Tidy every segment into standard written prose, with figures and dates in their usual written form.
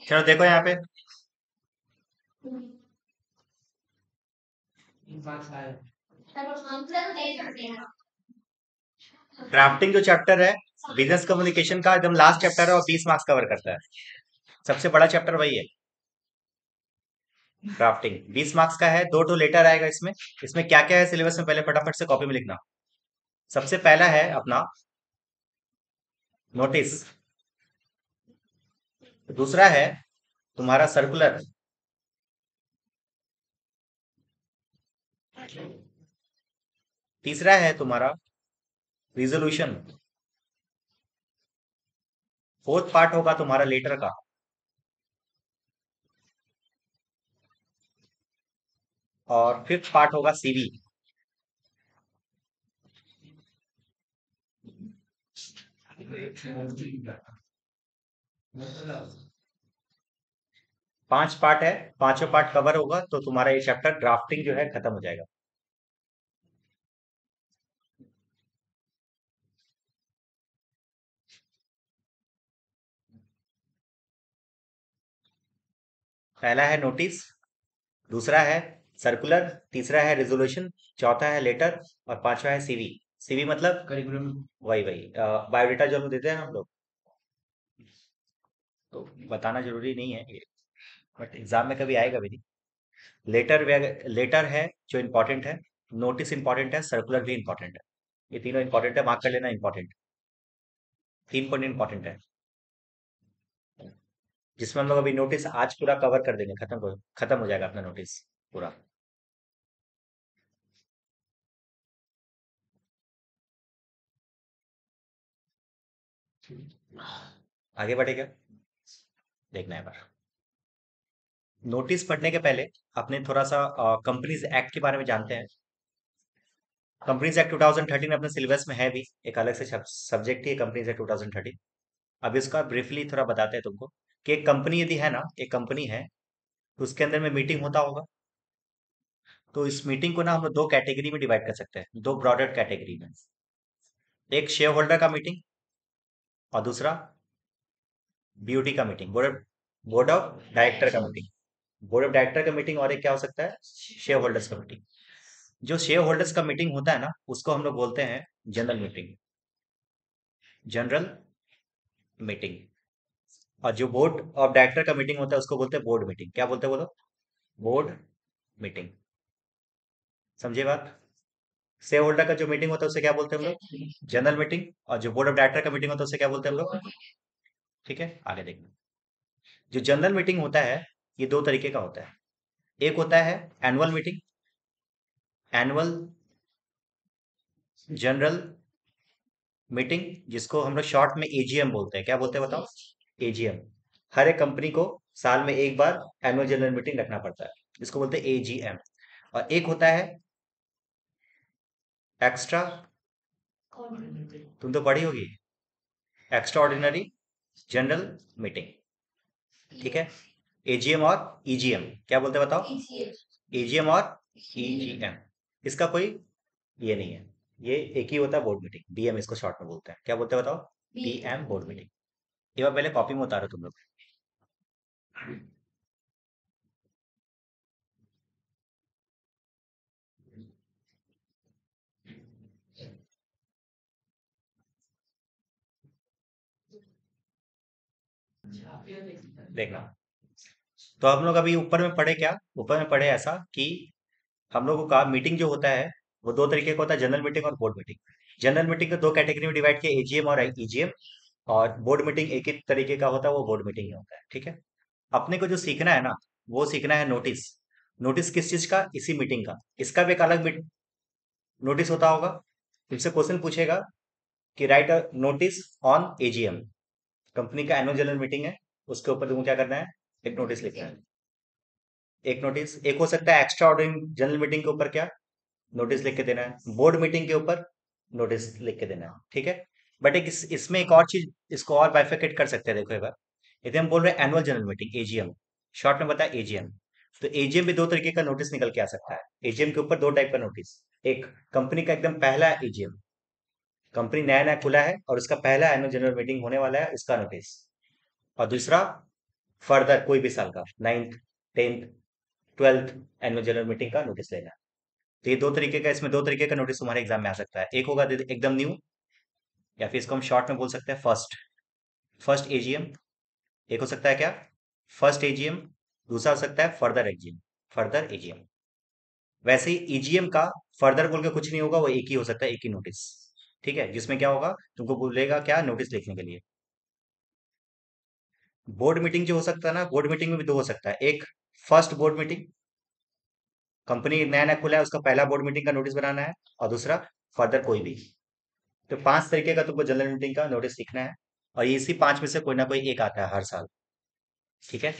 चलो देखो यहाँ पे ड्राफ्टिंग जो चैप्टर है बिजनेस कम्युनिकेशन का एकदम लास्ट चैप्टर है और 20 मार्क्स कवर करता है। सबसे बड़ा चैप्टर वही है, ड्राफ्टिंग 20 मार्क्स का है। दो तो लेटर आएगा इसमें। इसमें क्या क्या है सिलेबस में, पहले फटाफट से कॉपी में लिखना। सबसे पहला है अपना नोटिस, दूसरा है तुम्हारा सर्कुलर, तीसरा है तुम्हारा रिजोल्यूशन, फोर्थ पार्ट होगा तुम्हारा लेटर का, और फिफ्थ पार्ट होगा सीवी। पांच पार्ट है, पांचों पार्ट कवर होगा तो तुम्हारा ये चैप्टर ड्राफ्टिंग जो है खत्म हो जाएगा। पहला है नोटिस, दूसरा है सर्कुलर, तीसरा है रिजोल्यूशन, चौथा है लेटर, और पांचवा है सीवी। सीवी मतलब करिकुलम, वही वही बायोडेटा जो हम देते हैं हम लोग। तो बताना जरूरी नहीं है ये, बट एग्जाम में कभी आएगा भी नहीं। लेटर, लेटर है जो इंपॉर्टेंट है, नोटिस इंपॉर्टेंट है, सर्कुलर भी इंपॉर्टेंट है। ये तीनों इंपॉर्टेंट है, मार्क कर लेना इंपॉर्टेंट। 3 पॉइंट इंपॉर्टेंट है, जिसमें हम लोग अभी नोटिस आज पूरा कवर कर देंगे, खत्म हो जाएगा अपना नोटिस पूरा। आगे बढ़े क्या, देखना है बार। नोटिस पढ़ने के पहले अपने थोड़ा सा कंपनीज एक्ट के बारे में जानते हैं। कंपनीज एक्ट 2013 अपने सिलेबस में है भी, एक अलग से सब्जेक्ट ही है कंपनीज एक्ट 2013। अब इसका ब्रीफली थोड़ा बताते हैं तुमको कि एक कंपनी यदि है ना, एक कंपनी है तो उसके अंदर में मीटिंग होता होगा। तो इस मीटिंग को ना हम लोग दो कैटेगरी में डिवाइड कर सकते हैं, दो ब्रॉडर कैटेगरी में। एक शेयर होल्डर का मीटिंग, और दूसरा बीओटी का मीटिंग, बोर्ड ऑफ डायरेक्टर का मीटिंग। बोर्ड ऑफ डायरेक्टर का मीटिंग, और एक क्या हो सकता है, शेयर होल्डर्स का मीटिंग। जो शेयर होल्डर्स का मीटिंग होता है ना, उसको हम लोग बोलते हैं जनरल मीटिंग, जनरल मीटिंग। और जो बोर्ड ऑफ डायरेक्टर का मीटिंग होता है उसको बोलते हैं बोर्ड मीटिंग। क्या बोलते हैं बोलो, बोर्ड मीटिंग। समझे बात। शेयर होल्डर का जो मीटिंग होता है उसे क्या बोलते हैं हम लोग, जनरल मीटिंग। और जो बोर्ड ऑफ डायरेक्टर का मीटिंग होता है उसे क्या बोलते हैं हम लोग। ठीक है, आगे देखना। जो जनरल मीटिंग होता है ये दो तरीके का होता है। एक होता है annual meeting, annual general meeting, जिसको हम लोग शॉर्ट में एजीएम बोलते हैं। क्या बोलते हैं बताओ, एजीएम। हर एक कंपनी को साल में एक बार एनुअल जनरल मीटिंग रखना पड़ता है, जिसको बोलते हैं एजीएम। और एक होता है एक्स्ट्रा, तुम तो पढ़ी होगी, एक्स्ट्रा ऑर्डिनरी जनरल मीटिंग। ठीक है, एजीएम और ईजीएम क्या बोलते हैं बताओ, एजीएम और ईजीएम। इसका कोई ये नहीं है, ये एक ही होता है, बोर्ड मीटिंग, बीएम इसको शॉर्ट में बोलते हैं। क्या बोलते हैं बताओ, बीएम, बोर्ड मीटिंग। ये बार पहले कॉपी में उतारो तुम लोग। देखना, तो हम लोग अभी ऊपर में पढ़े क्या, ऊपर में पढ़े ऐसा कि हम लोगों का मीटिंग जो होता है वो दो तरीके का होता है, जनरल मीटिंग और बोर्ड मीटिंग। जनरल मीटिंग को दो कैटेगरी में डिवाइड किया, एजीएम और ईजीएम। और बोर्ड मीटिंग एक ही तरीके का होता है, वो बोर्ड मीटिंग ही होता है। ठीक है, अपने को जो सीखना है ना, वो सीखना है नोटिस। नोटिस किस चीज का, इसी मीटिंग का। इसका भी एक अलग नोटिस होता होगा। तुमसे क्वेश्चन पूछेगा कि right a notice on AGM, company का एनुअल जनरल मीटिंग है, उसके ऊपर तुमको क्या करना है, एक नोटिस लिखना है। एक नोटिस, एक हो सकता है एक्स्ट्रा ऑर्डिनरी जनरल मीटिंग के ऊपर क्या, नोटिस लिख के देना है। बोर्ड मीटिंग के ऊपर नोटिस लिख के देना है। ठीक है, बट एक इसमें एक और चीज, इसको और बाइफिकेट कर सकते हैं। देखो एक बार, यदि हम बोल रहे हैं annual general meeting AGM, short में बताया एजीएम, तो एजीएम में दो तरीके का नोटिस निकल के आ सकता है। एजीएम के ऊपर दो टाइप का नोटिस, एक कंपनी का एकदम पहला एजीएम, कंपनी नया नया खुला है और उसका पहला एनुअल जनरल मीटिंग होने वाला है, उसका नोटिस। और दूसरा फर्दर कोई भी साल का 9th 10th 12th annual general meeting का नोटिस लेना है। तो ये दो तरीके का, इसमें दो तरीके का नोटिस तुम्हारे एग्जाम में आ सकता है। एक होगा एकदम न्यू, या फिर इसको हम शॉर्ट में बोल सकते हैं फर्स्ट, फर्स्ट एजीएम। एक हो सकता है क्या, फर्स्ट एजीएम। दूसरा हो सकता है फर्दर एजीएम, फर्दर एजीएम। वैसे ही ईजीएम का फर्दर बोल के कुछ नहीं होगा, वो एक ही हो सकता है, एक ही नोटिस। ठीक है, जिसमें क्या होगा, तुमको बोलेगा क्या, नोटिस लिखने के लिए। बोर्ड मीटिंग जो हो सकता है ना, बोर्ड मीटिंग में भी दो हो सकता है। एक फर्स्ट बोर्ड मीटिंग, कंपनी नया नया खुला है, उसका पहला बोर्ड मीटिंग का नोटिस बनाना है। और दूसरा फर्दर कोई भी। तो 5 तरीके का तुमको जनरल मीटिंग का नोटिस लिखना है, और इसी 5 में से कोई ना कोई एक आता है हर साल। ठीक है,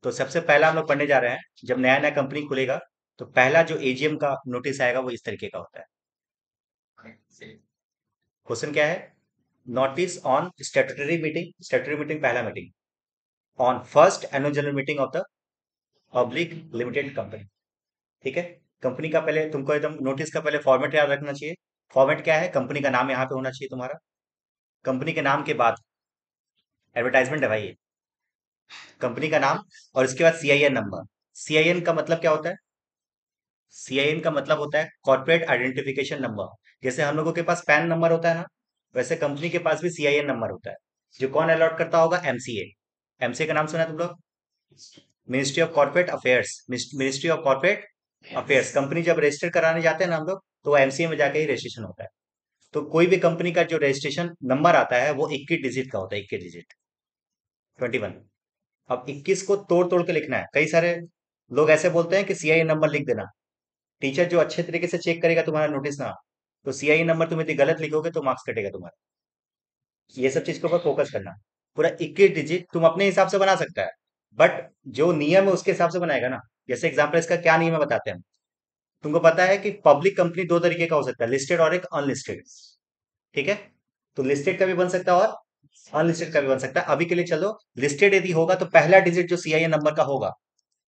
तो सबसे पहला हम लोग पढ़ने जा रहे हैं, जब नया नया कंपनी खुलेगा तो पहला जो एजीएम का नोटिस आएगा वो इस तरीके का होता है। क्वेश्चन क्या है, notice on statutory meeting, statutory meeting पहला meeting, on first annual general meeting of the public limited company. ठीक है, कंपनी का पहले तुमको एकदम नोटिस का पहले फॉर्मेट याद रखना चाहिए। फॉर्मेट क्या है, कंपनी का नाम यहाँ पे होना चाहिए तुम्हारा। कंपनी के नाम के बाद, एडवर्टाइजमेंट है भाई ये, कंपनी का नाम, और इसके बाद सीआईएन नंबर। सीआईएन का मतलब क्या होता है, सीआईएन का मतलब होता है कॉर्पोरेट आइडेंटिफिकेशन नंबर। जैसे हम लोगों के पास पैन नंबर होता है ना, वैसे कंपनी के पास भी सीआईएन नंबर होता है, जो कौन अलॉट करता होगा, एमसीए। एमसीए का नाम सुना है तुम लोग, ministry of corporate affairs, ministry of corporate affairs. Company जब रजिस्टर कराने जाते हैं ना हम लोग, तो एमसीए में जाके ही रजिस्ट्रेशन होता है। तो कोई भी कंपनी का जो रजिस्ट्रेशन नंबर आता है वो 21 डिजिट का होता है, 21 डिजिट, 21। अब 21 को तोड़ तोड़ के लिखना है। कई सारे लोग ऐसे बोलते हैं कि सीआईए नंबर लिख देना। टीचर जो अच्छे तरीके से चेक करेगा तुम्हारा नोटिस ना, तो सीआईए नंबर तुम यदि गलत लिखोगे तो मार्क्स कटेगा तुम्हारा। ये सब चीज के ऊपर फोकस करना। पूरा 21 डिजिट तुम अपने हिसाब से बना सकता है, बट जो नियम है उसके हिसाब से बनाएगा ना। जैसे एग्जाम्पल, इसका क्या नियम है बताते हैं। तुमको पता है कि पब्लिक कंपनी दो तरीके का हो सकता है, लिस्टेड और एक अनलिस्टेड। ठीक है, तो लिस्टेड का भी बन सकता है और अनलिस्टेड का भी बन सकता है। अभी के लिए चलो, लिस्टेड यदि होगा तो पहला डिजिट जो सीआईएन नंबर का होगा,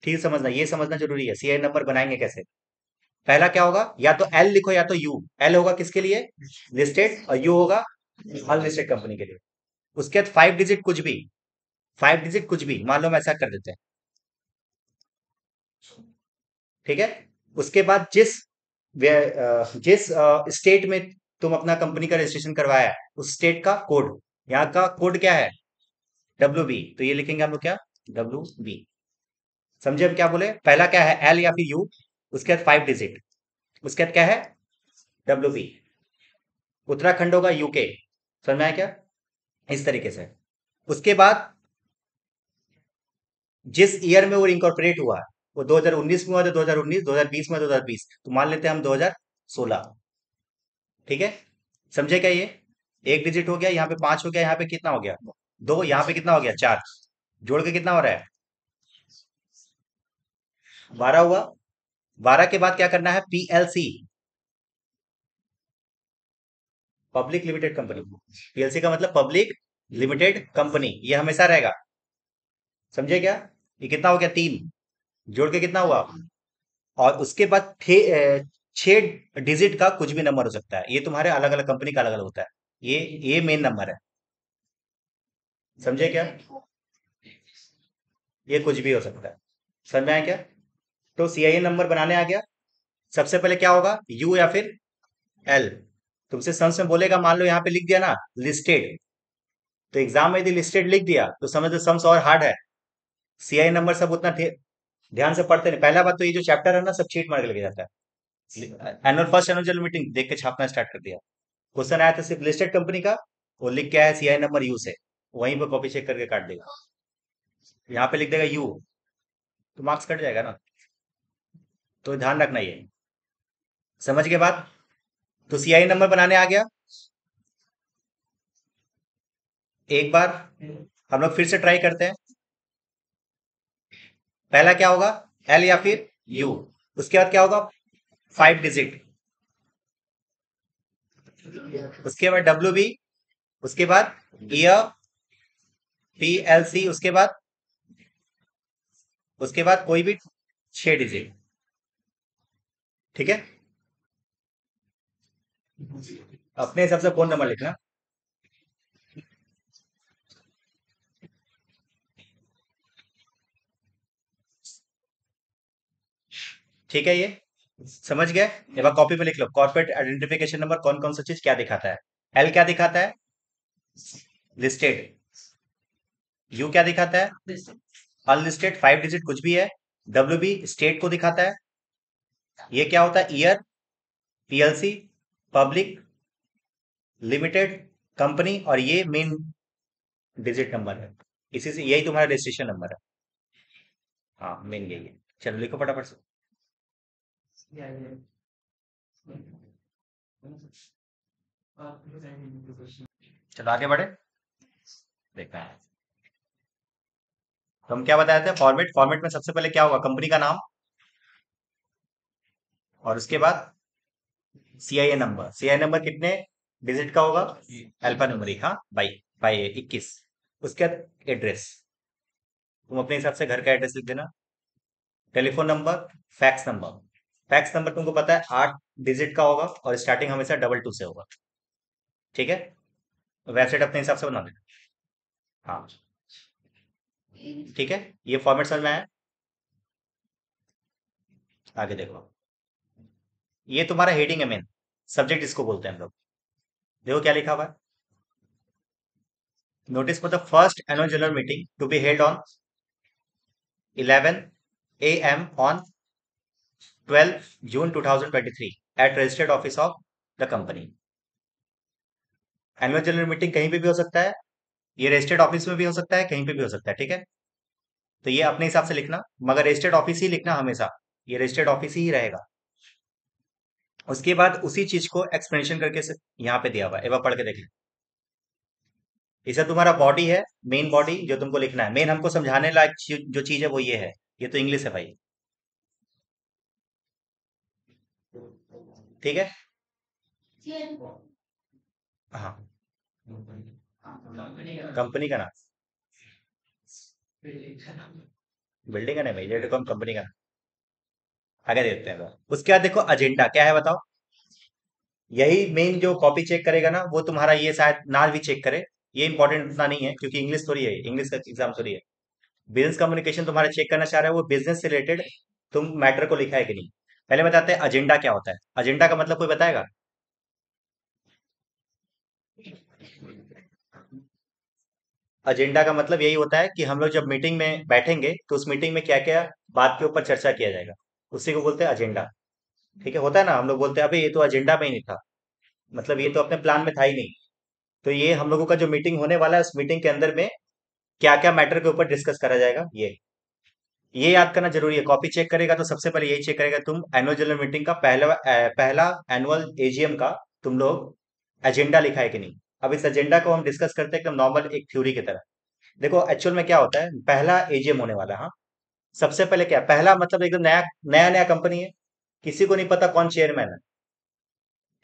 ठीक समझना, ये समझना जरूरी है, सीआईएन नंबर बनाएंगे कैसे। पहला क्या होगा, या तो एल लिखो या तो यू। एल होगा किसके लिए, लिस्टेड, और यू होगा अनलिस्टेड कंपनी के लिए। उसके बाद 5 डिजिट कुछ भी, 5 डिजिट कुछ भी, मान लो हम ऐसा कर देते हैं। ठीक है, उसके बाद जिस स्टेट में तुम अपना कंपनी का रजिस्ट्रेशन करवाया है, उस स्टेट का कोड, यहाँ का कोड क्या है, WB। तो ये लिखेंगे हम लोग क्या, WB। समझे हम क्या बोले, पहला क्या है, एल या फिर यू, उसके बाद 5 डिजिट, उसके बाद क्या है, WB। उत्तराखंड होगा यूके। समझ में आया क्या, इस तरीके से। उसके बाद जिस ईयर में वो इनकॉर्पोरेट हुआ, वो 2019 में हुआ तो 2019, 2020 में 2020, तो मान लेते हैं हम 2016। ठीक है, समझे क्या ये, एक डिजिट हो गया, यहाँ पे 5 हो गया, यहाँ पे कितना हो गया, 2, यहाँ पे कितना हो गया, 4, जोड़ के कितना हो रहा है, 12 हुआ। 12 के बाद क्या करना है, PLC, public limited company. PLC का मतलब पब्लिक लिमिटेड कंपनी, ये हमेशा रहेगा। समझे क्या, ये कितना हो गया, 3, जोड़ के कितना हुआ। और उसके बाद 6 डिजिट का कुछ भी नंबर हो सकता है, ये तुम्हारे अलग अलग कंपनी का अलग अलग होता है। ये मेन नंबर है, समझे क्या, ये कुछ भी हो सकता है। समझ में आया क्या, तो सीआईए नंबर बनाने आ गया। सबसे पहले क्या होगा, यू या फिर एल। तुमसे सम्स में बोलेगा, मान लो यहाँ पे लिख दिया ना लिस्टेड, तो एग्जाम में यदि लिस्टेड लिख दिया तो समझ लो सम्स और हार्ड है। सीआईए नंबर सब उतना ध्यान से पढ़ते नहीं। पहला बात तो ये जो चैप्टर है ना, सब चीट मार के लेके जाता है। फर्स्ट एनुअल जनरल मीटिंग देख के छापना स्टार्ट कर दिया। क्वेश्चन आया था सिर्फ लिस्टेड कंपनी का, वो लिख के आया सीआई नंबर यू से, वहीं पे कॉपी चेक करके काट देगा। यहाँ पे लिख देगा यू, तो मार्क्स कट जाएगा ना। तो ध्यान रखना ये, समझ के बाद, तो सीआई नंबर बनाने आ गया। एक बार हम लोग फिर से ट्राई करते हैं। पहला क्या होगा, एल या फिर यू, उसके बाद क्या होगा, 5 डिजिट, उसके बाद WB, उसके बाद ईयर, PLC, उसके बाद कोई भी 6 डिजिट। ठीक है, अपने हिसाब से फोन नंबर लिखना। ठीक है, ये समझ गए। एक बार कॉपी पे लिख लो, कॉर्पोरेट आइडेंटिफिकेशन नंबर कौन कौन सा चीज क्या दिखाता है। एल क्या दिखाता है, लिस्टेड। यू क्या दिखाता है, अनलिस्टेड, 5 डिजिट कुछ भी है। डब्ल्यू बी स्टेट को दिखाता है। ये क्या होता है, year, PLC, public limited, company, और ये मेन डिजिट नंबर है। इसी से यही तुम्हारा रजिस्ट्रेशन नंबर है। हाँ, मेन यही है। चलो लिखो फटाफट से। चलो आगे बढ़े, देखना है। तो हम क्या बताए थे, फॉर्मेट। फॉर्मेट में सबसे पहले क्या होगा, कंपनी का नाम, और उसके बाद सीआईए नंबर। सीआईए नंबर कितने डिजिट का होगा, अल्फा न्यूमेरिक, हाँ, बाई बाई 21। उसके बाद एड्रेस, तुम अपने हिसाब से घर का एड्रेस लिख देना। Telephone number, fax number. Fax number तुमको पता है 8 डिजिट का होगा, और स्टार्टिंग हमेशा 22 से होगा। ठीक है, वेबसाइट अपने हिसाब से बना देना। हाँ, ठीक है, ये फॉर्मेट समझ में आया। आगे देखो, ये तुम्हारा हेडिंग है मेन, सब्जेक्ट इसको बोलते हैं हम लोग। देखो क्या लिखा हुआ है, notice for the first annual general meeting to be held on 11 AM on 12 June 2023 at registered office of the company। Annual general meeting कहीं पे भी हो सकता है, ये रजिस्टर्ड ऑफिस में भी हो सकता है, कहीं पे भी हो सकता है। ठीक है, तो ये अपने हिसाब से लिखना, मगर रजिस्टर्ड ऑफिस ही लिखना हमेशा, ये रजिस्टर्ड ऑफिस ही रहेगा। उसके बाद उसी चीज को एक्सप्लेनेशन करके यहाँ पे दिया हुआ है, एक बार पढ़ के देख ले। इसे तुम्हारा बॉडी है, मेन बॉडी जो तुमको लिखना है। मेन हमको समझाने लायक जो चीज है वो ये है। ये तो इंग्लिश है भाई, ठीक है। हाँ, कंपनी का नाम, बिल्डिंग का नहीं भाई, जेडकॉम कंपनी का नाम। आगे देखते हैं। उसके बाद देखो एजेंडा क्या है बताओ। यही मेन जो कॉपी चेक करेगा ना, वो तुम्हारा ये शायद ना भी चेक करे। ये इंपॉर्टेंट उतना नहीं है, क्योंकि इंग्लिश थोड़ी है, इंग्लिश का एग्जाम थोड़ी है। बिजनेस कम्युनिकेशन तुम्हारा चेक करना चाह रहा है, वो बिजनेस से रिलेटेड तुम मैटर को लिखा है कि नहीं। पहले बताते हैं एजेंडा क्या होता है। एजेंडा का मतलब कोई बताएगा। एजेंडा का मतलब यही होता है कि हम लोग जब मीटिंग में बैठेंगे तो उस मीटिंग में क्या क्या बात के ऊपर चर्चा किया जाएगा, उसी को बोलते हैं एजेंडा। ठीक है, होता है ना, हम लोग बोलते हैं अभी ये तो एजेंडा में ही नहीं था, मतलब ये तो अपने प्लान में था ही नहीं। तो ये हम लोगों का जो मीटिंग होने वाला है, उस मीटिंग के अंदर में क्या क्या मैटर के ऊपर डिस्कस करा जाएगा, ये याद करना जरूरी है। कॉपी चेक करेगा तो सबसे पहले यही चेक करेगा, तुम एनुअल जनरल मीटिंग का पहला एनुअल एजीएम का तुम लोग एजेंडा लिखा है कि नहीं। अब इस एजेंडा को हम डिस्कस करते हैं एकदम नॉर्मल एक थ्योरी की तरह। देखो एक्चुअल में क्या होता है, पहला एजीएम होने वाला है, हाँ। सबसे पहले क्या, पहला मतलब एकदम नया नया नया कंपनी है, किसी को नहीं पता कौन चेयरमैन है।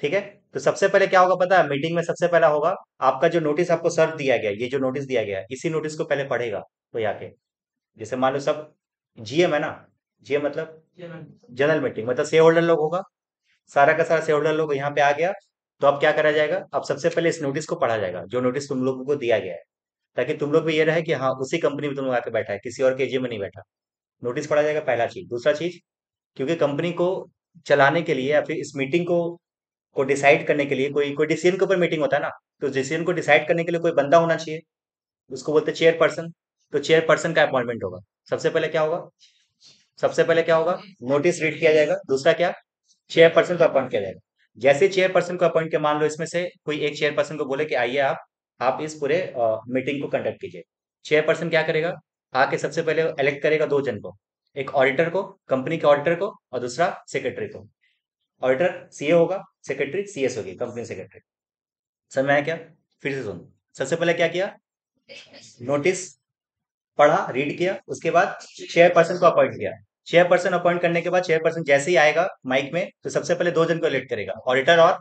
ठीक है, तो सबसे पहले क्या होगा पता है, मीटिंग में सबसे पहला होगा आपका जो नोटिस आपको सर्व दिया गया है, ये जो नोटिस दिया गया है, इसी नोटिस को पहले पढ़ेगा कोई आके। जैसे मान लो सब जीएम है ना, जीएम मतलब जनरल मीटिंग, मतलब शेयर होल्डर लोग होगा, सारा का सारा शेयर होल्डर लोग यहाँ पे आ गया। तो अब क्या करा जाएगा, अब सबसे पहले इस नोटिस को पढ़ा जाएगा, जो नोटिस तुम लोगों को दिया गया है, ताकि तुम लोग भी ये रहे कि हाँ उसी कंपनी में तुम लोग आके बैठा है, किसी और के एजीएम में नहीं बैठा। नोटिस पढ़ा जाएगा, पहला चीज। दूसरा चीज, क्योंकि कंपनी को चलाने के लिए या फिर इस मीटिंग को डिसाइड करने के लिए, कोई कोई डिसीजन के ऊपर मीटिंग होता है ना, तो डिसीजन को डिसाइड करने के लिए कोई बंदा होना चाहिए, उसको बोलते हैं चेयरपर्सन। तो चेयरपर्सन का अपॉइंटमेंट होगा। सबसे पहले क्या होगा, सबसे पहले क्या होगा, नोटिस रीड किया जाएगा। दूसरा क्या, चेयरपर्सन को अपॉइंट किया जाएगा। जैसे चेयरपर्सन को अपॉइंट किया, मान लो इसमें से कोई एक चेयरपर्सन को बोले कि आइए आप इस पूरे मीटिंग को कंडक्ट कीजिए। चेयरपर्सन क्या करेगा, आके सबसे पहले इलेक्ट करेगा दो जन को, एक ऑडिटर को, कंपनी के ऑडिटर को, और दूसरा सेक्रेटरी को। ऑडिटर सीए होगा, सेक्रेटरी सीएस होगी, कंपनी सेक्रेटरी। समझ में आया क्या, फिर से सुन। सबसे पहले क्या किया, नोटिस पढ़ा, रीड किया, उसके बाद चेयरपर्सन को अपॉइंट किया। चेयरपर्सन अपॉइंट करने के बाद चेयरपर्सन जैसे ही आएगा माइक में, तो सबसे पहले दो जन को इलेक्ट करेगा, ऑडिटर और,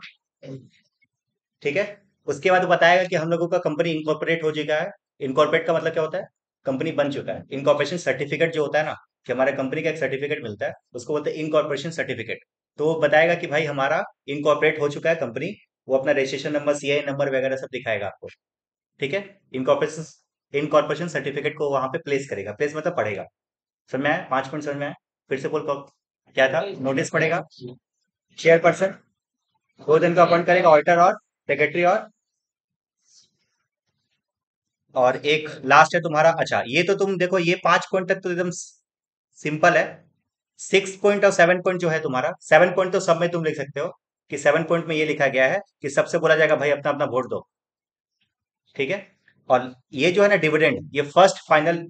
ठीक है। उसके बाद वो बताएगा कि हम लोगों का कंपनी इनकॉर्पोरेट हो चुका है। इनकॉर्पोरेट का मतलब क्या होता है, कंपनी बन चुका है। इनकॉर्पोरेशन सर्टिफिकेट जो होता है ना, कि हमारे कंपनी का एक सर्टिफिकेट मिलता है, उसको बोलते हैं इनकॉर्पोरेशन सर्टिफिकेट। तो वो बताएगा कि भाई हमारा इनकॉर्पोरेट हो चुका है कंपनी। वो अपना रजिस्ट्रेशन नंबर, सीआई नंबर वगैरह सब दिखाएगा आपको। ठीक है, इनकॉर्पोरेशन इनकॉर्पोरेशन सर्टिफिकेट को वहां पे प्लेस करेगा। प्लेस मतलब पढ़ेगा। समझ में आया, 5 मिनट समझ में आया, फिर से बोल पाओ। क्या था? नोटिस पड़ेगा, चेयरपर्सन 2 दिन का अपॉइंट करेगा, ऑडिटर और सेक्रेटरी और एक लास्ट है तुम्हारा। अच्छा, ये तो तुम देखो, ये 5 पॉइंट तक तो एकदम सिंपल है। 6 पॉइंट और 7 पॉइंट जो है तुम्हारा, 7 पॉइंट तो सब में तुम लिख सकते हो कि 7 पॉइंट में ये लिखा गया है कि सबसे बोला जाएगा भाई अपना अपना वोट दो। ठीक है। और ये जो है ना डिविडेंड, ये फर्स्ट फाइनल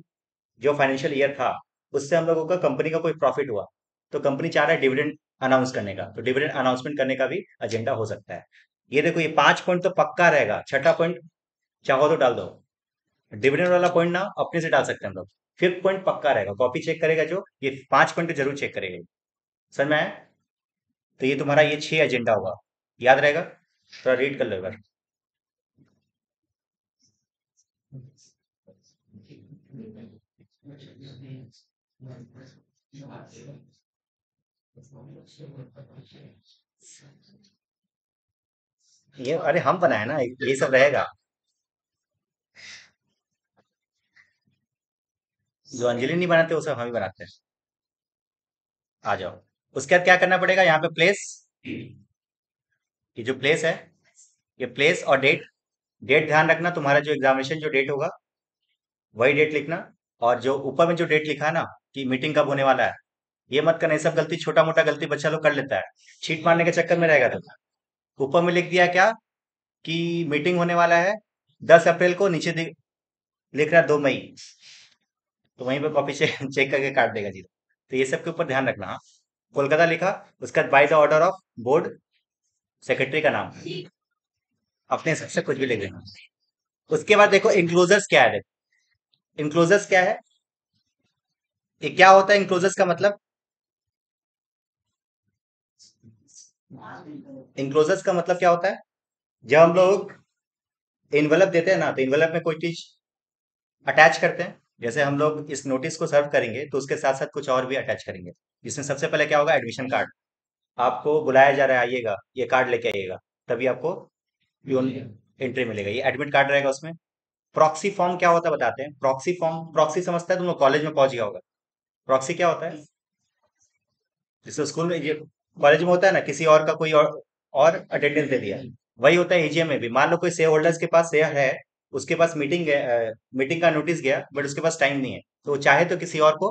जो फाइनेंशियल ईयर था उससे हम लोगों का कंपनी का कोई प्रॉफिट हुआ तो कंपनी चाह रहा है डिविडेंड अनाउंस करने का, तो डिविडेंड अनाउंसमेंट करने का भी एजेंडा हो सकता है। ये देखो, ये 5 पॉइंट तो पक्का रहेगा, छठा पॉइंट चाहो तो डाल दो। डिविडेंड वाला पॉइंट ना अपने से डाल सकते हैं हम लोग। 5th पॉइंट पक्का रहेगा, कॉपी चेक करेगा जो, ये 5 पॉइंट तो जरूर चेक करेगा। समझ में आया? तो ये तुम्हारा ये 6 एजेंडा होगा, याद रहेगा? थोड़ा रीड कर लो एक बार। ये अरे हम बनाए ना, ये सब रहेगा। जो अंजलि नहीं बनाते वो सब हम ही बनाते हैं। आ जाओ। उसके बाद क्या करना पड़ेगा यहाँ पे? प्लेस, ये जो प्लेस है, ये प्लेस और डेट। डेट ध्यान रखना, तुम्हारा जो एग्जामिनेशन जो डेट होगा वही डेट लिखना। और जो ऊपर में जो डेट लिखा है ना कि मीटिंग कब होने वाला है, ये मत करना। ये सब गलती, छोटा मोटा गलती बच्चा लोग कर लेता है, छीट मारने के चक्कर में रहेगा। तो ऊपर में लिख दिया क्या कि मीटिंग होने वाला है 10 अप्रैल को, नीचे लिख रहा है 2 मई, तो वहीं पे कॉपी चेक चेक करके काट देगा जीरो। तो ये सब के ऊपर ध्यान रखना। हाँ, कोलकाता लिखा, उसका by the order of board, secretary का नाम अपने हिसाब से कुछ भी लिख देना। उसके बाद देखो इंक्लोजर्स क्या है। देखो इंक्लोजर्स क्या है, ये क्या होता है इंक्लोजर्स का मतलब? इंक्लोजर्स का मतलब क्या होता है? जब हम लोग इन्वेलप देते हैं ना, तो इन्वेलप में कोई चीज अटैच करते हैं। जैसे हम लोग इस नोटिस को सर्व करेंगे तो उसके साथ साथ कुछ और भी अटैच करेंगे, जिसमें सबसे पहले क्या होगा? Admission card. आपको बुलाया जा रहा है, आइएगा, ये कार्ड लेके आइएगा, तभी आपको प्यून एंट्री मिलेगा, ये एडमिट कार्ड रहेगा उसमें। प्रॉक्सी फॉर्म क्या होता है बताते हैं। प्रॉक्सी फॉर्म, प्रॉक्सी समझता है? तुम लोग कॉलेज में पहुंच गया होगा। प्रॉक्सी क्या होता है? जैसे स्कूल में, ये कॉलेज में होता है ना, किसी और का कोई और अटेंडेंस दे दिया, वही होता है एजीएम में भी। मान लो कोई शेयर होल्डर्स के पास शेयर है, उसके पास मीटिंग का नोटिस गया बट उसके पास टाइम नहीं है, तो वो चाहे तो किसी और को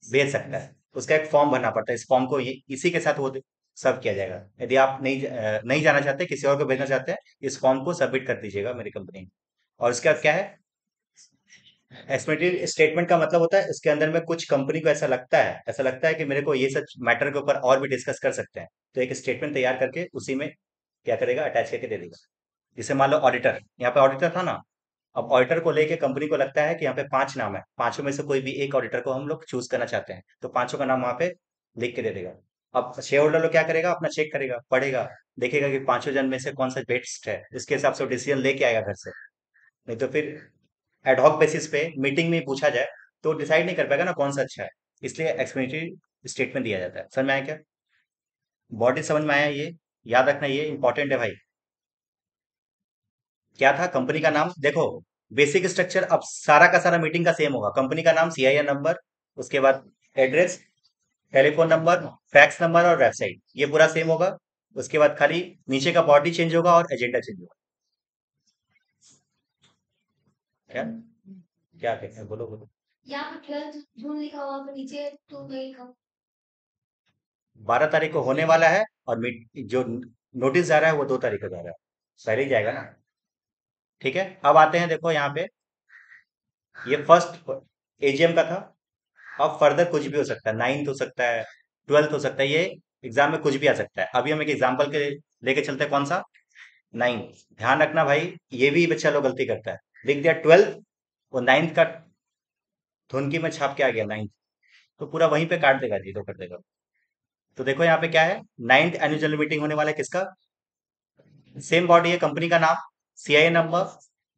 भेज सकता है। उसका एक फॉर्म भरना पड़ता है, इस फॉर्म को इसी के साथ वो सर्व किया जाएगा। यदि आप नहीं जाना चाहते, किसी और को भेजना चाहते हैं, इस फॉर्म को सबमिट कर दीजिएगा मेरी कंपनी में। और इसका क्या है? एक्सप्लेनेटरी स्टेटमेंट का मतलब होता है इसके अंदर में कुछ कंपनी को ऐसा लगता है कि मेरे को ये सब मैटर के ऊपर और भी डिस्कस कर सकते हैं, तो एक स्टेटमेंट तैयार करके उसी में क्या करेगा? अटैच करके दे देगा। जैसे मान लो ऑडिटर, यहाँ पे ऑडिटर था ना, अब ऑडिटर को लेके कंपनी को लगता है कि यहाँ पे 5 नाम है, पांचों में से कोई भी एक ऑडिटर को हम लोग चूज करना चाहते हैं, तो पांचों का नाम वहां पे लिख के दे देगा। अब शेयर होल्डर लोग क्या करेगा? अपना चेक करेगा, पढ़ेगा, देखेगा कि पांचों जन में से कौन सा बेस्ट है, इसके हिसाब से डिसीजन लेके आएगा घर से। नहीं तो फिर एडहॉक बेसिस पे मीटिंग में ही पूछा जाए तो डिसाइड नहीं कर पाएगा ना कौन सा अच्छा है। इसलिए एक्सप्लेनेटरी स्टेटमेंट दिया जाता है। समझ में आया क्या? बॉडी समझ में आया? ये याद रखना, ये इंपॉर्टेंट है भाई। क्या था? कंपनी का नाम। देखो बेसिक स्ट्रक्चर अब सारा का सारा मीटिंग का सेम होगा। कंपनी का नाम, सीआईएन नंबर, उसके बाद address, telephone number, fax number और वेबसाइट, ये पूरा सेम होगा। उसके बाद खाली नीचे का बॉडी चेंज होगा और एजेंडा चेंज होगा। क्या क्या कहते हैं? बोलो बोलो। यहाँ पे 12 जून लिखा हुआ पर नीचे तो नहीं लिखा। 12 तारीख को होने वाला है, और जो नोटिस जा रहा है वो 2 तारीख को जा रहा है, पहले ही जाएगा ना। ठीक है, अब आते हैं, देखो यहाँ पे ये फर्स्ट एजीएम का था। अब फर्दर कुछ भी हो सकता है, 9th हो सकता है, 12th हो सकता है, ये एग्जाम में कुछ भी आ सकता है। अभी हम एक एग्जाम्पल के लेके चलते हैं, कौन सा? 9th। ध्यान रखना भाई, ये भी बच्चा लोग गलती करता है, लिख दिया 12th, वो 9th का धुनकी में छाप के आ गया 9th, तो पूरा वहीं पे काट देगा, जीरो कर देगा। तो देखो यहाँ पे क्या है, 9th एनुअल जनरल मीटिंग होने वाला है, किसका? सेम बॉडी है, कंपनी का नाम, CIA number,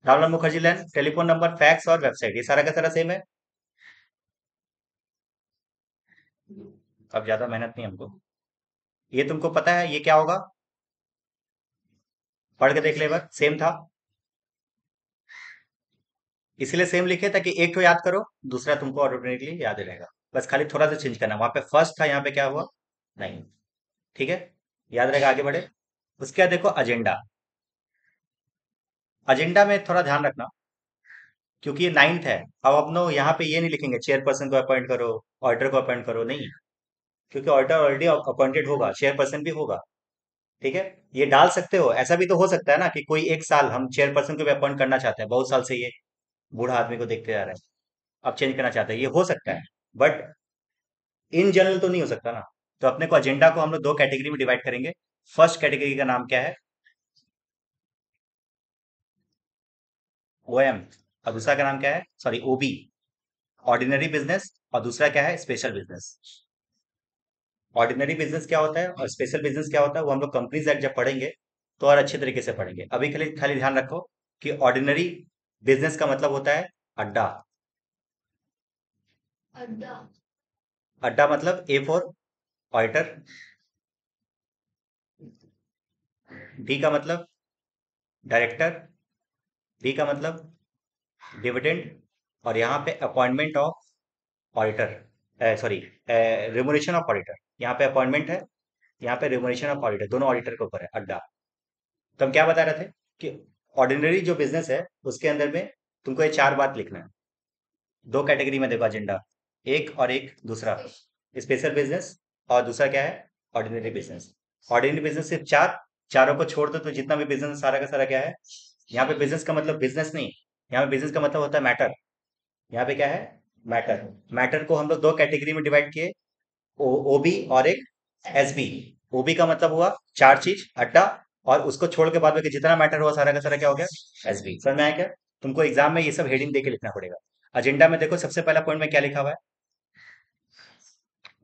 Ramlal Mukherjee land, telephone number, fax और वेबसाइट, ये सारा का सारा सेम है। अब ज्यादा मेहनत नहीं हमको, ये तुमको पता है ये क्या होगा? पढ़ के देख ले, बार सेम था, इसलिए सेम लिखे ताकि एक तो याद करो, दूसरा तुमको ऑटोमेटिकली याद ही रहेगा। बस खाली थोड़ा सा चेंज करना, वहां पे फर्स्ट था, यहाँ पे क्या हुआ? नहीं। ठीक है, याद रहेगा, आगे बढ़े। उसके बाद देखो एजेंडा। एजेंडा में थोड़ा ध्यान रखना, क्योंकि ये नाइन्थ है। अब अपनो यहाँ पे ये नहीं लिखेंगे चेयरपर्सन को अपॉइंट करो, ऑडिटर को अपॉइंट करो, नहीं। क्योंकि ऑडिटर ऑलरेडी अपॉइंटेड होगा, चेयरपर्सन भी होगा। ठीक है, ये डाल सकते हो। ऐसा भी तो हो सकता है ना कि कोई एक साल हम चेयरपर्सन को भी अपॉइंट करना चाहते हैं, बहुत साल से ये बूढ़ा आदमी को देखते जा रहे हैं, अब चेंज करना चाहते हैं, ये हो सकता है। बट इन जनरल तो नहीं हो सकता ना। तो अपने को एजेंडा को हम लोग दो कैटेगरी में डिवाइड करेंगे। फर्स्ट कैटेगरी का नाम क्या है? ओएम। और दूसरा का नाम क्या है? सॉरी, ओबी, ऑर्डिनरी बिजनेस। और दूसरा क्या है? Special business. ऑर्डिनरी बिजनेस क्या होता है और स्पेशल बिजनेस क्या होता है, वो हम लोग कंपनीज एक्ट जब पढ़ेंगे तो और अच्छे तरीके से पढ़ेंगे। अभी खाली खाली ध्यान रखो कि ऑर्डिनरी बिजनेस का मतलब होता है अड्डा। अड्डा। अड्डा मतलब ए फॉर ऑडिटर, डी का मतलब डायरेक्टर, डी का मतलब डिविडेंड, और यहाँ पे appointment of auditor, sorry, remuneration of auditor. यहाँ पे अपॉइंटमेंट है, यहाँ पे रिमोनेशन ऑफ ऑडिटर, दोनों ऑडिटर के ऊपर है अड्डा। तो हम क्या बता रहे थे कि ऑर्डिनरी जो बिजनेस है उसके अंदर में तुमको ये चार बात लिखना है। दो कैटेगरी में देखो एजेंडा, एक और एक दूसरा, स्पेशल बिजनेस और दूसरा क्या है? Ordinary business. ऑर्डिनरी बिजनेस सिर्फ चार, चारों को छोड़ दो तो जितना भी बिजनेस सारा का सारा क्या है? यहाँ पे बिजनेस का मतलब बिजनेस नहीं, यहाँ पे बिजनेस का मतलब होता है मैटर। यहाँ पे क्या है? मैटर। मैटर को हम लोग दो कैटेगरी में डिवाइड किए, ओबी और एक एसबी। ओबी का मतलब हुआ चार चीज, अड्डा, और उसको छोड़ के बाद में कि जितना मैटर हुआ सारा का सारा क्या हो गया? एसबी। समझ में आया क्या? तुमको एग्जाम में ये सब हेडिंग देके लिखना पड़ेगा। एजेंडा में देखो सबसे पहला पॉइंट में क्या लिखा हुआ है?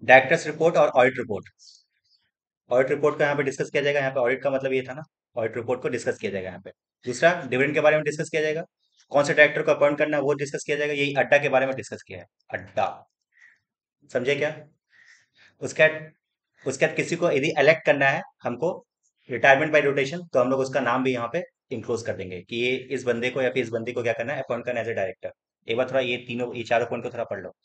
डायरेक्टर्स रिपोर्ट और ऑडिट रिपोर्ट। ऑडिट रिपोर्ट को यहाँ पे डिस्कस किया जाएगा, यहाँ पे ऑडिट का मतलब ये था ना, ऑडिट रिपोर्ट को डिस्कस किया जाएगा यहाँ पे। दूसरा, डिविडेंड के बारे में डिस्कस किया जाएगा, कौन से डायरेक्टर को अपॉइंट करना है वो डिस्कस किया जाएगा। यही अड्डा के बारे में डिस्कस किया है, अड्डा। समझे क्या? उसके बाद किसी को यदि इलेक्ट करना है हमको, रिटायरमेंट बाय रोटेशन, तो हम लोग उसका नाम भी यहाँ पे इंक्लूड कर देंगे कि ये इस बंदे को या फिर इस बंदी को क्या करना है? अपॉइंट करना एज ए डायरेक्टर। एक बार थोड़ा ये तीनों, ये चारों पॉइंट को थोड़ा पढ़ लो।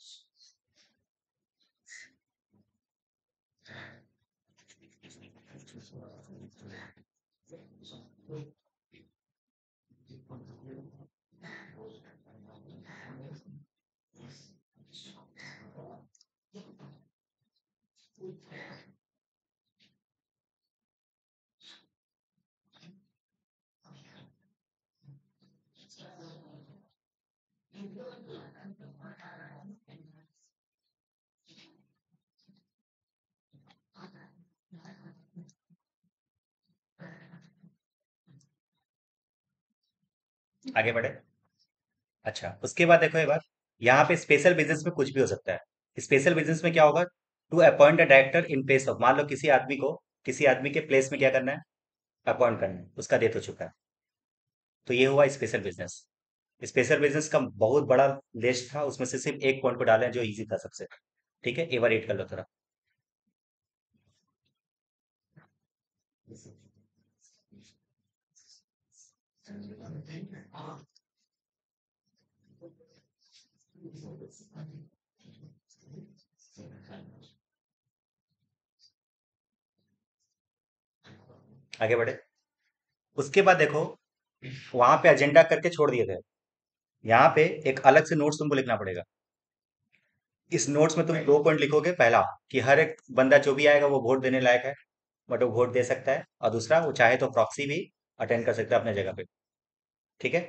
आगे बढ़े। अच्छा, उसके बाद देखो एक बार, यहाँ पे स्पेशल बिजनेस में कुछ भी हो सकता है। स्पेशल बिजनेस में क्या होगा? To appoint a director in place of, मान लो किसी आदमी को किसी आदमी के प्लेस में क्या करना है? अपॉइंट करना है, उसका डेथ हो चुका है। तो ये हुआ स्पेशल बिजनेस। स्पेशल बिजनेस का बहुत बड़ा लिस्ट था, उसमें से सिर्फ एक पॉइंट को डाले हैं जो इजी था सबसे। ठीक है, एक बार रीड कर लो थोड़ा। आगे बढ़े। उसके बाद देखो, वहां पे एजेंडा करके छोड़ दिए थे, यहाँ पे एक अलग से नोट्स तुमको लिखना पड़ेगा। इस नोट्स में तुम दो पॉइंट लिखोगे। पहला, कि हर एक बंदा जो भी आएगा वो वोट देने लायक है, बट वो वोट दे सकता है। और दूसरा, वो चाहे तो प्रॉक्सी भी अटेंड कर सकता है अपने जगह पे। ठीक है,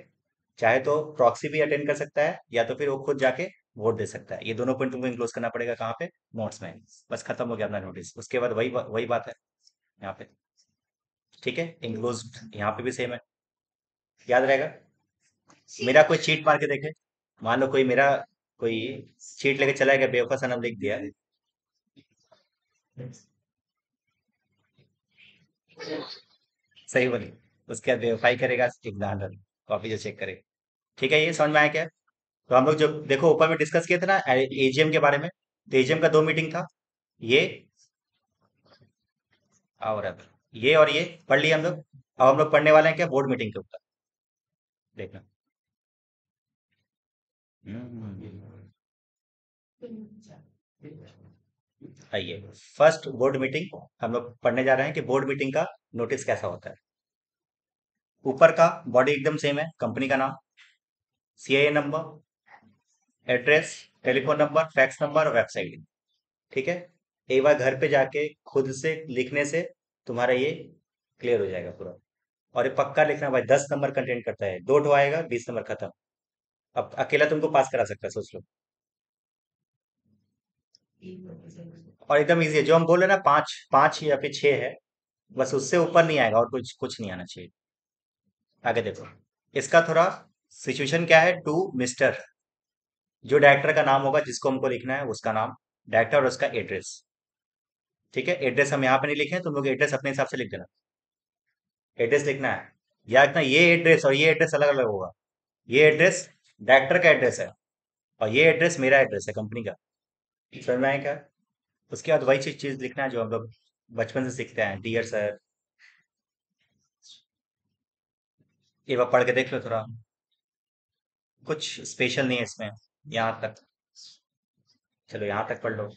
चाहे तो प्रॉक्सी भी अटेंड कर सकता है या तो फिर वो खुद जाके वोट दे सकता है। ये दोनों पॉइंट तुमको इंक्लोज करना पड़ेगा कहाँ पे? नोट्स में। बस खत्म हो गया अपना नोटिस। उसके बाद वही वही बात है यहाँ पे। ठीक है, इंक्लोज यहाँ पे भी सेम है, याद रहेगा। मेरा कोई चीट मार के देखे, मान लो कोई मेरा कोई चीट लेके चला गया, बेवफा सनम लिख दिया। सही बोली। उसके बाद बेवफाई करेगा, एग्जाम कॉपी जो चेक करे। ठीक है, ये समझ में आया क्या? तो हम लोग जो देखो ऊपर में डिस्कस किए थे ना एजीएम के बारे में, तो एजीएम का दो मीटिंग था, ये और अब ये, और ये पढ़ लिया हम लोग। अब हम लोग पढ़ने वाले हैं क्या? बोर्ड मीटिंग के ऊपर, देखना। हम्म, आइए, फर्स्ट बोर्ड मीटिंग हम लोग पढ़ने जा रहे हैं कि बोर्ड मीटिंग का नोटिस कैसा होता है। ऊपर का बॉडी एकदम सेम है, कंपनी का नाम, CIA number, address, telephone number, fax number और वेबसाइट। ठीक है, एक बार घर पे जाके खुद से लिखने से तुम्हारा ये क्लियर हो जाएगा पूरा। और ये पक्का लिखना भाई, 10 नंबर कंटेंट करता है, 2 आएगा, 20 नंबर खत्म। अब अकेला तुमको पास करा सकता है, सोच लो। और एकदम इजी है, जो हम बोल रहे हैं ना, 5 5 या फिर 6 है, बस उससे ऊपर नहीं आएगा, और कुछ कुछ नहीं आना चाहिए। आगे देखो, इसका थोड़ा सिचुएशन क्या है, टू मिस्टर, जो डायरेक्टर का नाम होगा जिसको हमको लिखना है उसका नाम, डायरेक्टर और उसका एड्रेस। ठीक है, एड्रेस हम यहाँ पे नहीं लिखे हैं, तुम लोग एड्रेस अपने हिसाब से लिख देना। एड्रेस लिखना है, याद रखना, ये एड्रेस और ये एड्रेस अलग अलग होगा। ये एड्रेस डायरेक्टर का एड्रेस है, और ये एड्रेस मेरा एड्रेस है, कंपनी का। समझ में आया क्या? उसके बाद वही चीज चीज लिखना है जो हम लोग बचपन से सीखते हैं, डियर सर। एक बार पढ़ के देख लो थोड़ा, कुछ स्पेशल नहीं है इसमें, यहाँ तक। चलो यहाँ तक पढ़ लो।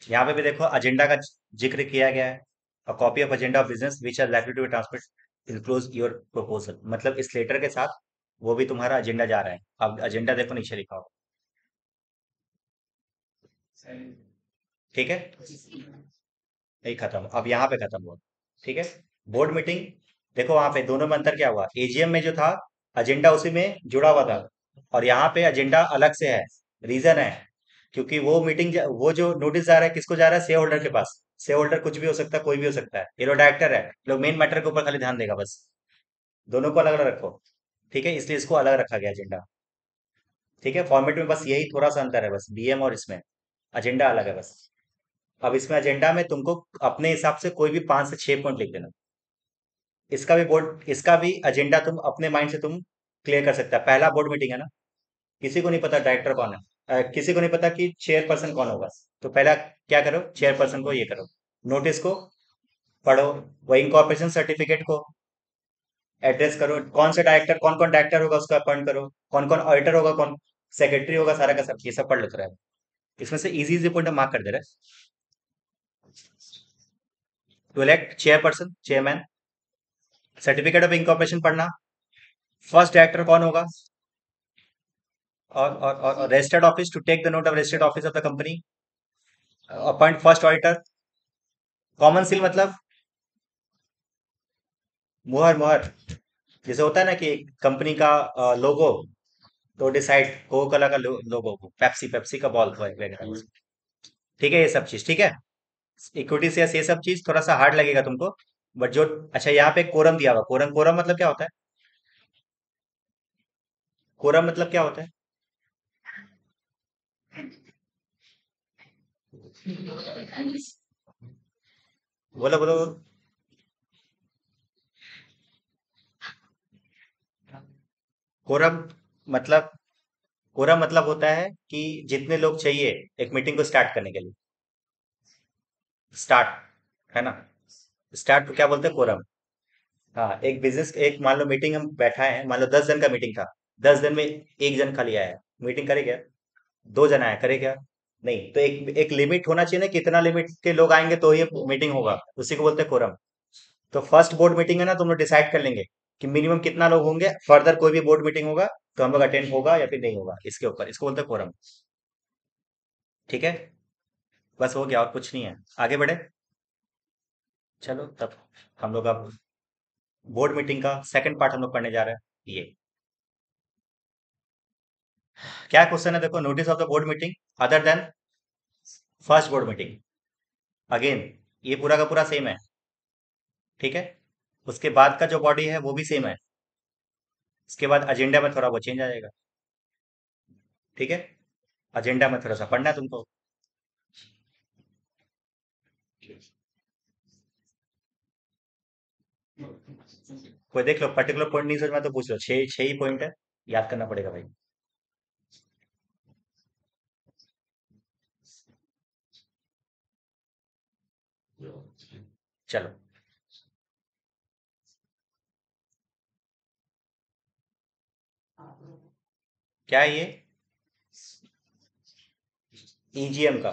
यहाँ पे भी देखो, एजेंडा का जिक्र किया गया है। A copy of agenda of business which are likely to be transmit include your proposal, मतलब इस लेटर के साथ वो भी तुम्हारा एजेंडा जा रहा है। अब एजेंडा देखो, नीचे लिखा हो। ठीक है, यही खत्म, अब यहाँ पे खत्म हुआ। ठीक है, बोर्ड मीटिंग, देखो वहां पे दोनों में अंतर क्या हुआ, एजीएम में जो था एजेंडा उसी में जुड़ा हुआ था, और यहाँ पे एजेंडा अलग से है। रीजन है, क्योंकि वो मीटिंग, वो जो नोटिस जा रहा है किसको जा रहा है, शेयर होल्डर के पास। शेयर होल्डर कुछ भी हो सकता है, कोई भी हो सकता है, ये लोग डायरेक्टर है, लोग मेन मैटर के ऊपर खाली ध्यान देगा बस। दोनों को अलग अलग रखो। ठीक है, इसलिए इसको अलग रखा गया एजेंडा। ठीक है, फॉर्मेट में बस यही थोड़ा सा अंतर है, बस बीएम और इसमें एजेंडा अलग है बस। अब इसमें एजेंडा में तुमको अपने हिसाब से कोई भी 5 से 6 पॉइंट लिख देना। इसका भी एजेंडा तुम अपने माइंड से तुम क्लियर कर सकता है। पहला बोर्ड मीटिंग है ना, किसी को नहीं पता डायरेक्टर कौन है, किसी को नहीं पता कि चेयरपर्सन कौन होगा। तो पहला क्या करो, चेयरपर्सन को ये करो, नोटिस को पढ़ो, वो इनकॉर्पोरेशन सर्टिफिकेट को एड्रेस करो, कौन सा डायरेक्टर, कौन कौन डायरेक्टर होगा उसका अपॉइंट करो, कौन कौन ऑडिटर होगा, कौन सेक्रेटरी होगा, सारा का सब ये सब पढ़ लेते रहे। इसमें से इजी इजी पॉइंट मार्क कर दे रहे। To elect chairperson, chairman, certificate of incorporation पढ़ना, फर्स्ट डायरेक्टर कौन होगा, और registered office, to take the note of registered office of the company, appoint first auditor, common seal मतलब मुहर, मुहर जैसे होता है ना कि कंपनी का लोगो, तो डिसाइड कोको कोला का लोगो, पेप्सी, पेप्सी का बॉल वगैरह। ठीक है, ये सब चीज ठीक है। इक्विटी शेयर ये सब चीज थोड़ा सा हार्ड लगेगा तुमको, बट जो अच्छा, यहाँ पे कोरम दिया हुआ, कोरम, कोरम मतलब क्या होता है, कोरम मतलब क्या होता है, बोलो बोलो। कोरम मतलब, कोरम मतलब होता है कि जितने लोग चाहिए एक मीटिंग को स्टार्ट करने के लिए, स्टार्ट, है ना, स्टार्ट को क्या बोलते हैं, कोरम। हाँ, एक बिजनेस, एक मान लो मीटिंग हम बैठा है, मान लो 10 जन का मीटिंग था, 10 जन में एक जन खाली आया, मीटिंग करे क्या, 2 जन आया, करे क्या, नहीं, तो एक एक लिमिट होना चाहिए ना, कितना लिमिट के लोग आएंगे तो ये मीटिंग होगा, उसी को बोलते हैं कोरम। तो फर्स्ट बोर्ड मीटिंग है ना, तुम लोग डिसाइड कर लेंगे कि मिनिमम कितना लोग होंगे, फर्दर कोई भी बोर्ड मीटिंग होगा तो हम लोग अटेंड होगा या फिर नहीं होगा, इसके ऊपर, इसको बोलते हैं कोरम। ठीक है, बस हो गया, और कुछ नहीं है, आगे बढ़े। चलो तब हम लोग अब बोर्ड मीटिंग का सेकंड पार्ट हम लोग पढ़ने जा रहे हैं। ये क्या क्वेश्चन है, देखो, notice of the board meeting other than first board meeting, again ये पूरा का पूरा सेम है। ठीक है, उसके बाद का जो बॉडी है वो भी सेम है, उसके बाद एजेंडा में थोड़ा वो चेंज आ जाएगा। ठीक है, एजेंडा में थोड़ा सा पढ़ना है तुमको। कोई देख लो, पर्टिकुलर पॉइंट नहीं समझ में तो पूछ लो, 6 6 ही पॉइंट है, याद करना पड़ेगा भाई। चलो, क्या है ये? ईजीएम का,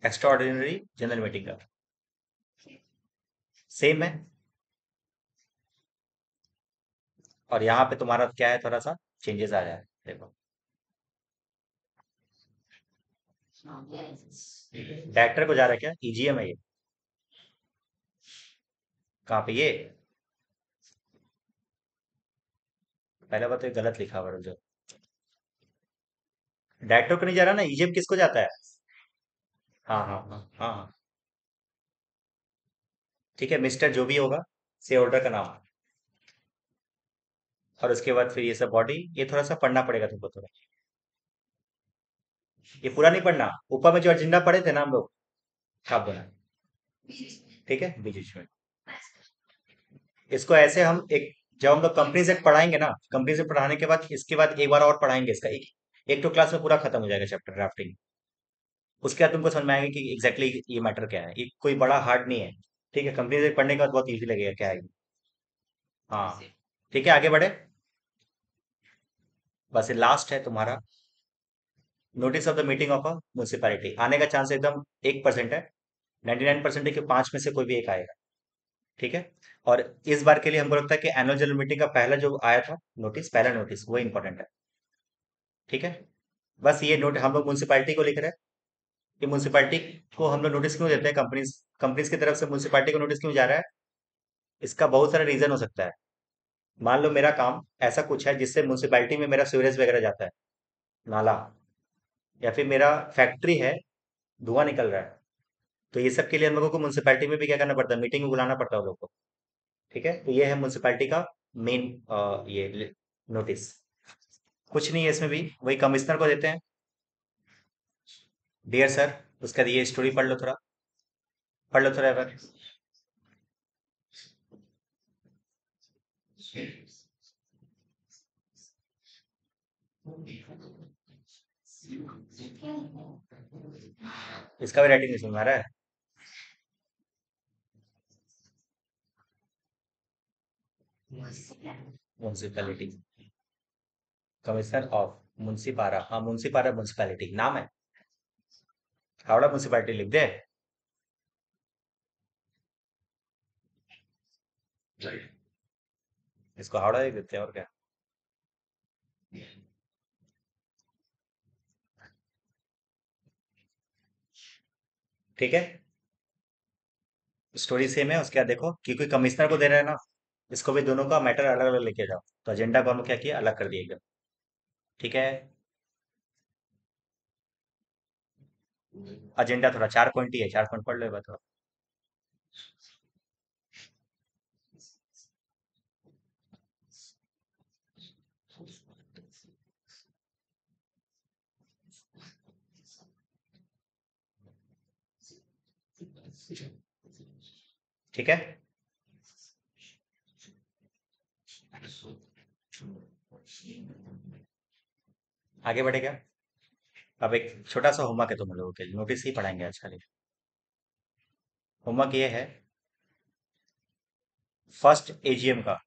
एक्स्ट्रा ऑर्डिनरी जनरल मीटिंग का, सेम है। और यहाँ पे तुम्हारा क्या है, थोड़ा सा चेंजेस आ जाए, देखो। डायरेक्टर को जा रहा है क्या? ईजीएम है ये। कहाँ पे ये? पहले बात तो ये गलत लिखा हुआ है, जो डायरेक्टर को नहीं जा रहा ना, ईजीएम किसको जाता है? हाँ हाँ हाँ हाँ हाँ। ठीक है, मिस्टर जो भी होगा, से होल्डर का नाम, और उसके बाद फिर ये सब बॉडी, ये थोड़ा सा पढ़ना पड़ेगा तुमको थोड़ा। ये पूरा नहीं पढ़ना, ऊपर में जो एजेंडा पढ़े थे ना हम लोग, छाप देना। ठीक है, बीच बीच में इसको ऐसे हम एक, जब हम लोग कंपनी से पढ़ाएंगे ना, कंपनी से पढ़ाने के बाद इसके बाद एक बार और पढ़ाएंगे इसका, एक तो क्लास में पूरा खत्म हो जाएगा चैप्टर ड्राफ्टिंग। उसके बाद तुमको समझ में आएगा कि एग्जैक्टली ये मैटर क्या है, ये कोई बड़ा हार्ड नहीं है। ठीक है, कंपनी से पढ़ने के बाद बहुत इजी लगेगा क्या है ये। हाँ, ठीक है, आगे बढ़े। बस ये लास्ट है तुम्हारा, notice of the meeting of a municipality. आने का चांस एकदम 1% है, 99% है कि 5 में से कोई भी एक आएगा। ठीक है। और इस बार के लिए हमको लगता है कि एनुअल जनरल मीटिंग का पहला जो आया था नोटिस, पहला नोटिस वो इंपॉर्टेंट है। ठीक है। बस ये नोट हम लोग म्यूनसिपैलिटी को लिख रहे हैं कि म्यूनसिपैलिटी को हम लोग नोटिस क्यों देते हैं, कंपनीज कंपनीज की तरफ से म्यूनसिपैलिटी को नोटिस क्यों जा रहा है। इसका बहुत सारा रीजन हो सकता है। मान लो मेरा काम ऐसा कुछ है जिससे म्यूनसिपैलिटी में मेरा सीवरेज वगैरह जाता है, नाला, या फिर मेरा फैक्ट्री है, धुआं निकल रहा है। तो ये सब के लिए हम लोगों को म्यूनसिपैलिटी में भी क्या करना पड़ता है, मीटिंग में बुलाना पड़ता है उन लोगों को। ठीक है, तो ये है म्यूनसिपैलिटी का मेन ये नोटिस। कुछ नहीं है इसमें भी, वही कमिश्नर को देते हैं, डियर सर। उसका ये स्टोरी पढ़ लो थोड़ा, पढ़ लो थोड़ा एक बार। इसका भी राइटिंग नहीं समझ में आ रहा है। म्यूनसिपैलिटी, कमिश्नर ऑफ मुंसीपारा, हाँ मुंसीपारा म्यूनसिपैलिटी नाम है। हावड़ा म्यूनसिपैलिटी लिख दे। इसको हावड़ा लिख देते हैं, और क्या। ठीक है, स्टोरी सेम है। उसके बाद देखो कि कोई कमिश्नर को दे रहा है ना, इसको भी दोनों का मैटर अलग अलग लेके जाओ। तो एजेंडा को हम क्या किया, अलग कर दिया एकदम। ठीक है, एजेंडा थोड़ा 4 पॉइंट ही है, 4 पॉइंट पढ़ लो एक बार थोड़ा। ठीक है, आगे बढ़ेगा। अब एक छोटा सा होमवर्क है तुम लोगों के लिए, नोटिस ही पढ़ाएंगे आज खाली। होमवर्क ये है, फर्स्ट एजीएम का,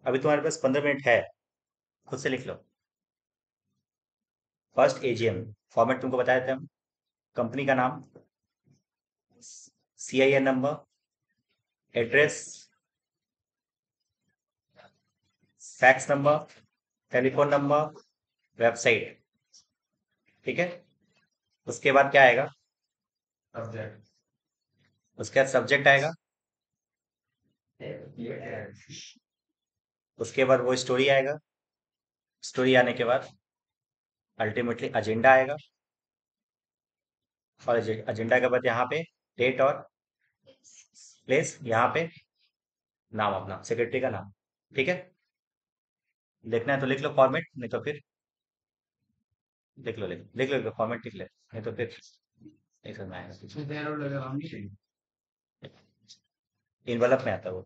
अभी तुम्हारे पास 15 मिनट है, खुद से लिख लो। फर्स्ट एजीएम फॉर्मेट तुमको बताया था हम, कंपनी का नाम, CIN number, address, fax number, telephone number, website. ठीक है, उसके बाद क्या आएगा, उसके बाद सब्जेक्ट आएगा, उसके बाद वो स्टोरी आएगा, स्टोरी आने के बाद अल्टीमेटली एजेंडा आएगा, और एजेंडा के बाद यहाँ पे डेट और प्लेस, यहाँ पे नाम अपना, सेक्रेटरी का नाम। ठीक है, लिखना है तो लिख लो फॉर्मेट, नहीं तो फिर लिख लो, लिख लो फॉर्मेट लिख ले, नहीं तो फिर नहीं समझ में आएगा। इनवलप में आता है वो।